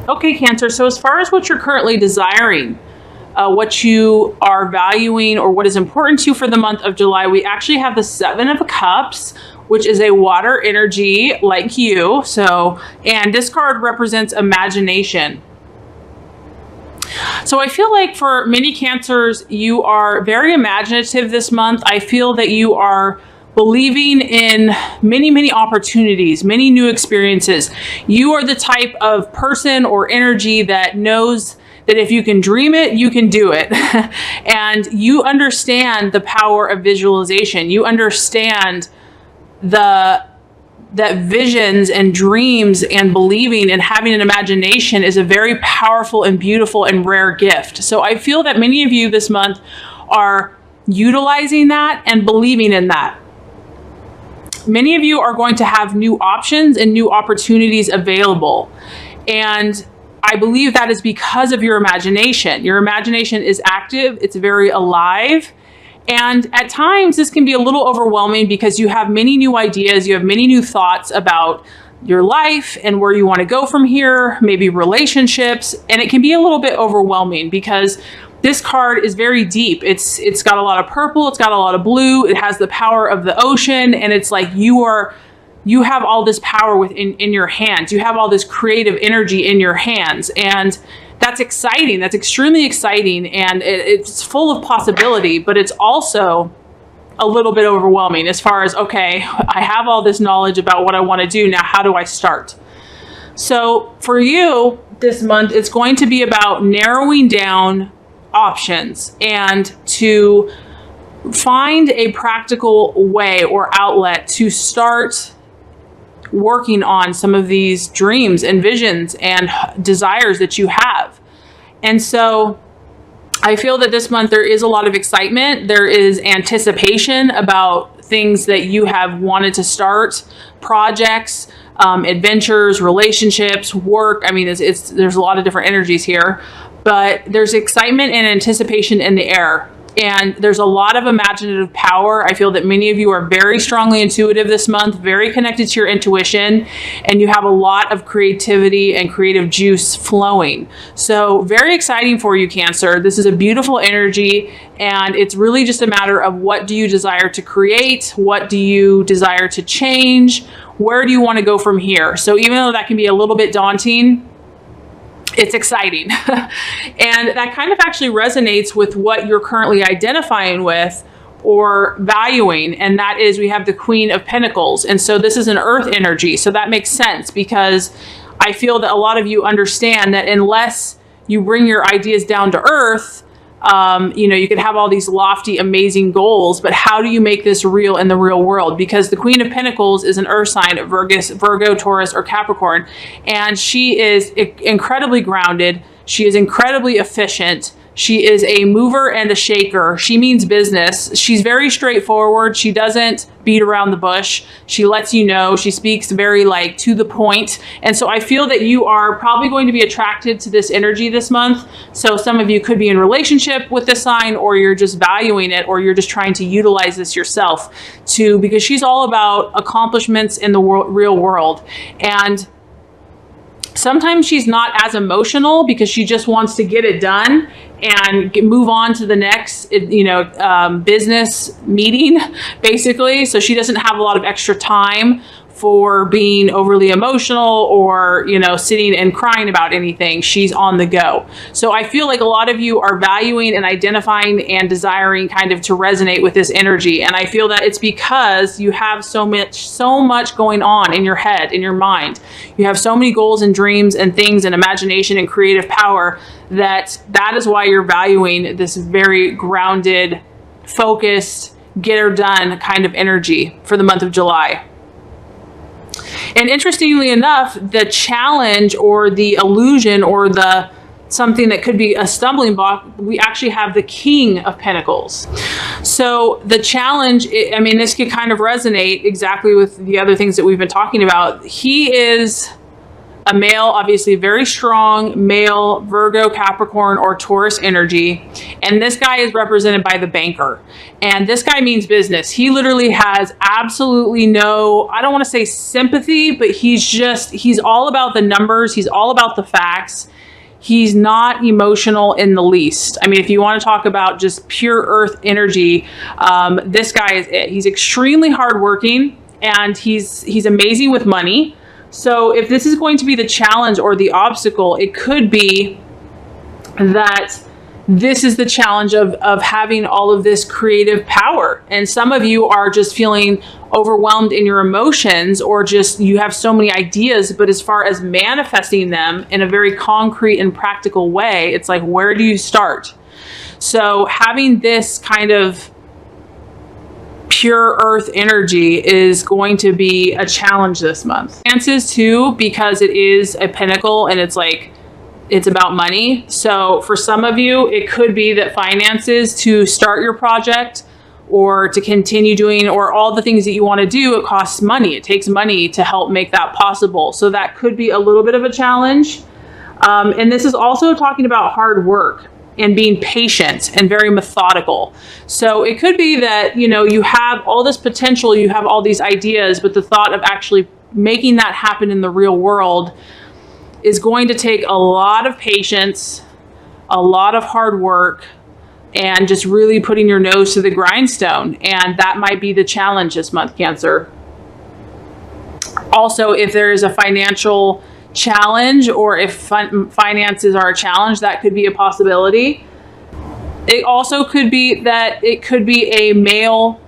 Okay, Cancer, so as far as what you're currently desiring, what you are valuing or what is important to you for the month of July, we actually have the Seven of Cups, which is a water energy like you. So, and this card represents imagination. So I feel like for many Cancers, you are very imaginative this month. I feel that you are believing in many, many opportunities, many new experiences. You are the type of person or energy that knows that if you can dream it, you can do it. And you understand the power of visualization. You understand that visions and dreams and believing and having an imagination is a very powerful and beautiful and rare gift. So I feel that many of you this month are utilizing that and believing in that. Many of you are going to have new options and new opportunities available. And I believe that is because of your imagination. Your imagination is active, it's very alive. And at times this can be a little overwhelming because you have many new ideas, you have many new thoughts about your life and where you want to go from here, maybe relationships, and it can be a little bit overwhelming because this card is very deep. It's got a lot of purple, it's got a lot of blue, it has the power of the ocean, and it's like you have all this power in your hands. You have all this creative energy in your hands, and that's exciting. That's extremely exciting, and it's full of possibility, but it's also a little bit overwhelming as far as, okay, I have all this knowledge about what I want to do. Now, how do I start? So for you this month, it's going to be about narrowing down options and to find a practical way or outlet to start working on some of these dreams and visions and desires that you have. And so I feel that this month there is a lot of excitement. There is anticipation about things that you have wanted to start, projects, adventures, relationships, work. I mean, there's a lot of different energies here, but there's excitement and anticipation in the air. And there's a lot of imaginative power. I feel that many of you are very strongly intuitive this month, very connected to your intuition, and you have a lot of creativity and creative juice flowing. So very exciting for you, Cancer. This is a beautiful energy, and it's really just a matter of what do you desire to create? What do you desire to change? Where do you want to go from here? So even though that can be a little bit daunting, it's exciting. And that kind of actually resonates with what you're currently identifying with or valuing. And that is, we have the Queen of Pentacles. And so this is an earth energy. So that makes sense because I feel that a lot of you understand that unless you bring your ideas down to earth, you know, you could have all these lofty, amazing goals, but how do you make this real in the real world? Because the Queen of Pentacles is an earth sign, Virgo, Taurus, or Capricorn, and she is incredibly grounded. She is incredibly efficient. She is a mover and a shaker. She means business. She's very straightforward. She doesn't beat around the bush. She lets you know. She speaks very like to the point. And so I feel that you are probably going to be attracted to this energy this month. So some of you could be in relationship with this sign, or you're just valuing it, or you're just trying to utilize this yourself because she's all about accomplishments in the real world. And sometimes she's not as emotional because she just wants to get it done and move on to the next, business meeting, basically. So she doesn't have a lot of extra time for being overly emotional or, sitting and crying about anything. She's on the go. So I feel like a lot of you are valuing and identifying and desiring kind of to resonate with this energy. And I feel that it's because you have so much going on in your head, in your mind. You have so many goals and dreams and things and imagination and creative power that is why you're valuing this very grounded, focused, get her done kind of energy for the month of July. And interestingly enough, the challenge or the illusion or the something that could be a stumbling block, we actually have the King of Pentacles. So the challenge, I mean, this could kind of resonate exactly with the other things that we've been talking about. He is a male, obviously very strong male, Virgo, Capricorn, or Taurus energy. And this guy is represented by the banker. And this guy means business. He literally has absolutely no, I don't want to say sympathy, but he's all about the numbers. He's all about the facts. He's not emotional in the least. I mean, if you want to talk about just pure earth energy, this guy is it. He's extremely hardworking, and he's amazing with money. So if this is going to be the challenge or the obstacle, it could be that this is the challenge of having all of this creative power. And some of you are just feeling overwhelmed in your emotions, or just you have so many ideas, but as far as manifesting them in a very concrete and practical way, it's like, where do you start? So having this kind of pure earth energy is going to be a challenge this month. Finances too, because it is a pinnacle and it's like, it's about money. So for some of you, it could be that finances to start your project or to continue doing, or all the things that you want to do, it costs money. It takes money to help make that possible. So that could be a little bit of a challenge. And this is also talking about hard work and being patient and very methodical. So it could be that, you know, you have all this potential, you have all these ideas, but the thought of actually making that happen in the real world is going to take a lot of patience, a lot of hard work, and just really putting your nose to the grindstone. And that might be the challenge this month, Cancer. Also, if there is a financial challenge, or if finances are a challenge, that could be a possibility. It also could be that it could be a male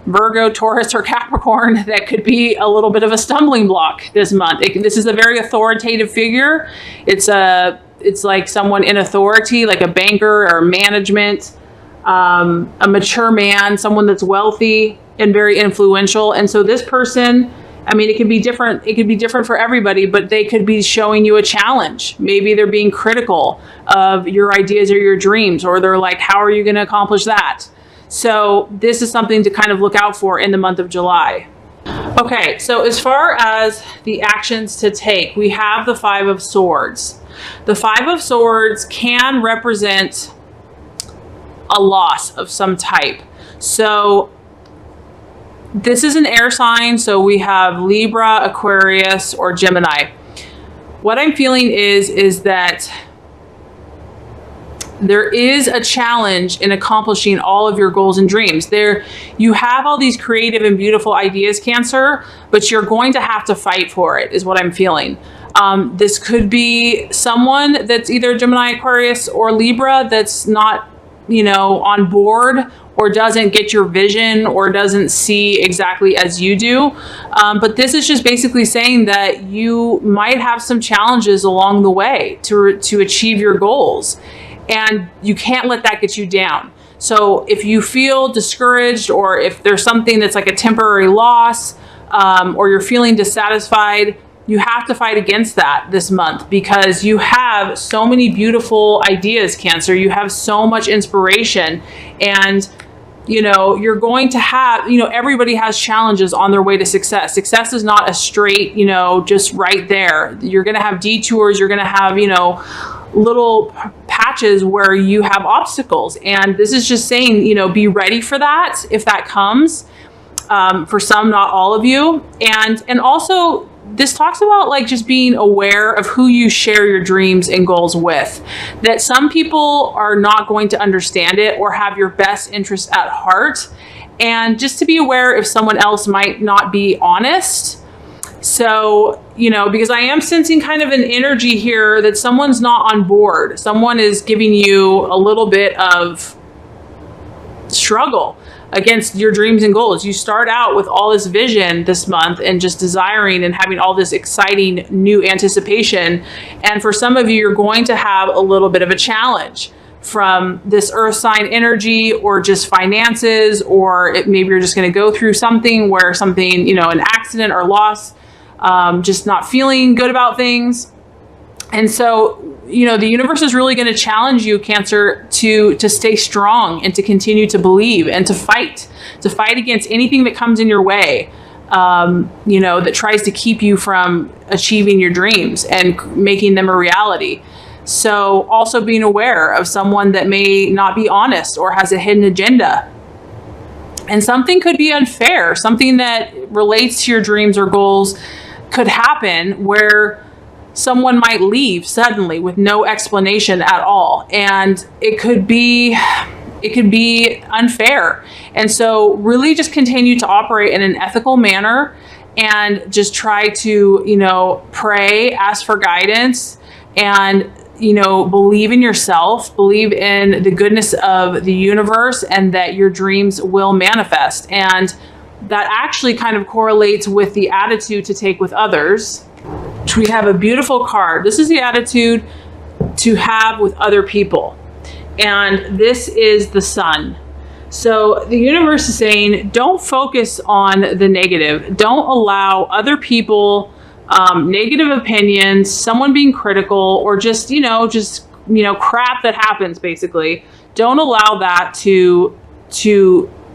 Virgo, Taurus, or Capricorn that could be a little bit of a stumbling block this month. This is a very authoritative figure. It's like someone in authority, like a banker or management, a mature man, someone that's wealthy and very influential. And so this person, I mean, it could be different. It could be different for everybody, but they could be showing you a challenge. Maybe they're being critical of your ideas or your dreams, or they're like, how are you going to accomplish that? So this is something to kind of look out for in the month of July. Okay, so as far as the actions to take, we have the Five of Swords. The Five of Swords can represent a loss of some type. So this is an air sign, so we have Libra, Aquarius, or Gemini. What I'm feeling is that there is a challenge in accomplishing all of your goals and dreams. You have all these creative and beautiful ideas, Cancer, but you're going to have to fight for it, is what I'm feeling. This could be someone that's either Gemini, Aquarius, or Libra that's not, you know, on board, or doesn't get your vision, or doesn't see exactly as you do. But this is just basically saying that you might have some challenges along the way to achieve your goals. And you can't let that get you down. So if you feel discouraged, or if there's something that's like a temporary loss, or you're feeling dissatisfied, you have to fight against that this month, because you have so many beautiful ideas, Cancer. You have so much inspiration, and you know, you're going to have, you know, everybody has challenges on their way to success. Success is not a straight, you know, just right there. You're going to have detours. You're going to have, you know, little patches where you have obstacles. And this is just saying, you know, be ready for that if that comes. For some, not all of you. And also, this talks about like just being aware of who you share your dreams and goals with. That some people are not going to understand it or have your best interests at heart. And just to be aware if someone else might not be honest. So, you know, because I am sensing kind of an energy here that someone's not on board. Someone is giving you a little bit of struggle against your dreams and goals. You start out with all this vision this month and just desiring and having all this exciting new anticipation. And for some of you, you're going to have a little bit of a challenge from this earth sign energy, or just finances, or maybe you're just going to go through something where something, you know, an accident or loss, just not feeling good about things. And so, you know, the universe is really going to challenge you, Cancer, to stay strong and to continue to believe and to fight against anything that comes in your way. you know, that tries to keep you from achieving your dreams and making them a reality. So also being aware of someone that may not be honest or has a hidden agenda. And something could be unfair, something that relates to your dreams or goals could happen where someone might leave suddenly with no explanation at all. And it could be unfair. And so really just continue to operate in an ethical manner and just try to, you know, pray, ask for guidance, and, you know, believe in yourself, believe in the goodness of the universe, and that your dreams will manifest. And that actually kind of correlates with the attitude to take with others. We have a beautiful card. This is the attitude to have with other people. And this is the Sun. So the universe is saying, don't focus on the negative. Don't allow other people, negative opinions, someone being critical, or just crap that happens, basically. Don't allow that to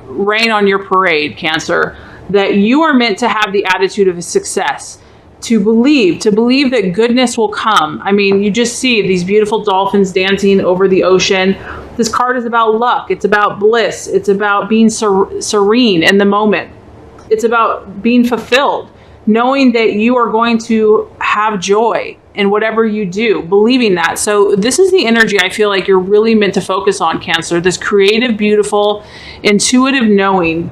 rain on your parade, Cancer. That you are meant to have the attitude of a success. To believe that goodness will come. I mean, you just see these beautiful dolphins dancing over the ocean. This card is about luck. It's about bliss. It's about being serene in the moment. It's about being fulfilled, knowing that you are going to have joy in whatever you do, believing that. So this is the energy I feel like you're really meant to focus on, Cancer. This creative, beautiful, intuitive knowing.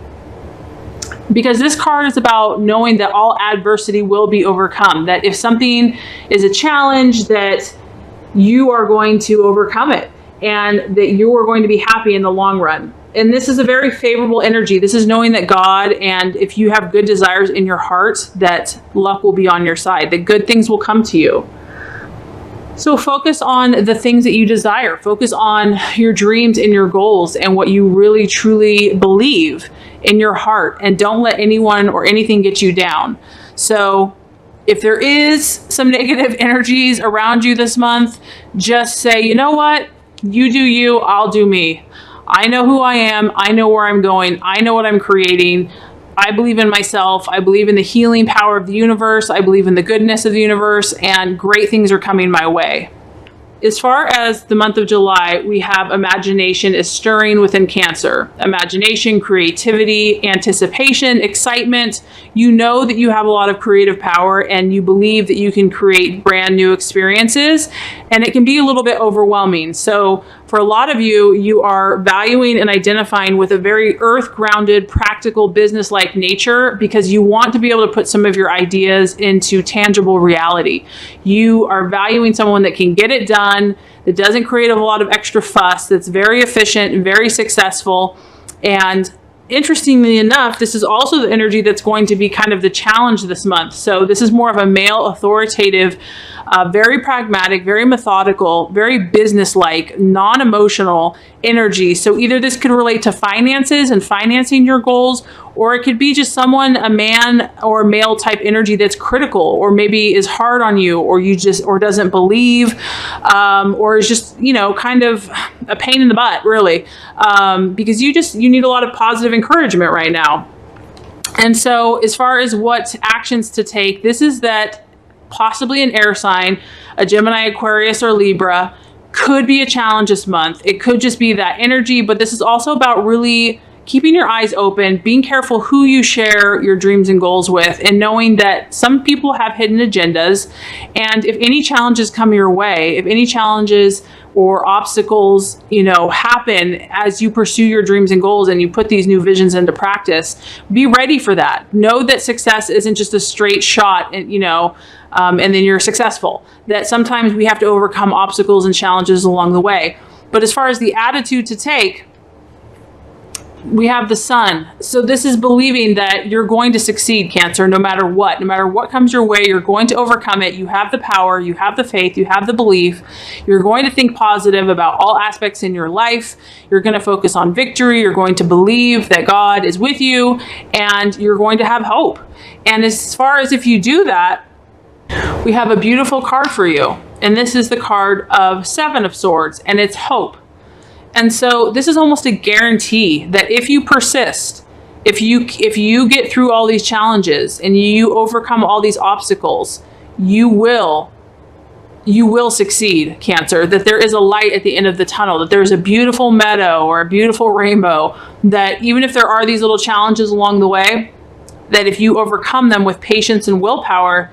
Because this card is about knowing that all adversity will be overcome. That if something is a challenge, that you are going to overcome it, and that you are going to be happy in the long run. And this is a very favorable energy. This is knowing that God, and if you have good desires in your heart, that luck will be on your side, that good things will come to you. So focus on the things that you desire. Focus on your dreams and your goals and what you really truly believe in your heart, and don't let anyone or anything get you down. So if there is some negative energies around you this month, just say, you know what? You do you, I'll do me. I know who I am. I know where I'm going. I know what I'm creating. I believe in myself. I believe in the healing power of the universe. I believe in the goodness of the universe, and great things are coming my way. As far as the month of July, we have imagination is stirring within Cancer. Imagination, creativity, anticipation, excitement. You know that you have a lot of creative power, and you believe that you can create brand new experiences, and it can be a little bit overwhelming. So for a lot of you, you are valuing and identifying with a very earth-grounded, practical, business-like nature, because you want to be able to put some of your ideas into tangible reality. You are valuing someone that can get it done, that doesn't create a lot of extra fuss, that's very efficient and very successful. And interestingly enough, this is also the energy that's going to be kind of the challenge this month. So this is more of a male, authoritative, very pragmatic, very methodical, very business-like, non-emotional energy. So either this could relate to finances and financing your goals, or it could be just someone, a man or male type energy that's critical, or maybe is hard on you, or doesn't believe, or is just, kind of a pain in the butt, really, because you need a lot of positive encouragement right now. And so as far as what actions to take, this is that possibly an air sign, a Gemini, Aquarius, or Libra, could be a challenge this month. It could just be that energy, but this is also about really keeping your eyes open, being careful who you share your dreams and goals with, and knowing that some people have hidden agendas. And if any challenges come your way, if any challenges or obstacles, happen as you pursue your dreams and goals and you put these new visions into practice, be ready for that. Know that success isn't just a straight shot, and then you're successful. That sometimes we have to overcome obstacles and challenges along the way. But as far as the attitude to take, we have the Sun. So this is believing that you're going to succeed, Cancer, no matter what. No matter what comes your way, you're going to overcome it. You have the power, you have the faith, you have the belief. You're going to think positive about all aspects in your life. You're going to focus on victory. You're going to believe that God is with you, and you're going to have hope. And as far as if you do that, we have a beautiful card for you. And this is the card of Seven of Swords, and it's hope. And so this is almost a guarantee that if you persist If you get through all these challenges and you overcome all these obstacles, you will succeed, Cancer. That there is a light at the end of the tunnel, that there's a beautiful meadow or a beautiful rainbow, that even if there are these little challenges along the way, that if you overcome them with patience and willpower,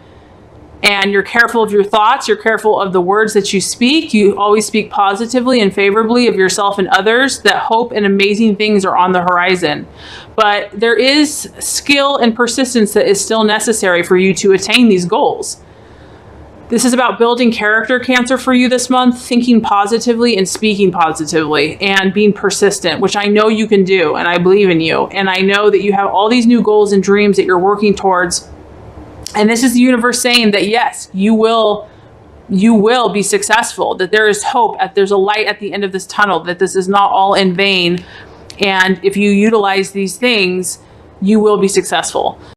and you're careful of your thoughts, you're careful of the words that you speak, you always speak positively and favorably of yourself and others, that hope and amazing things are on the horizon. But there is skill and persistence that is still necessary for you to attain these goals. This is about building character, Cancer, for you this month, thinking positively and speaking positively and being persistent, which I know you can do, and I believe in you. And I know that you have all these new goals and dreams that you're working towards. And this is the universe saying that, yes, you will be successful, that there is hope, there's a light at the end of this tunnel, that this is not all in vain. And if you utilize these things, you will be successful.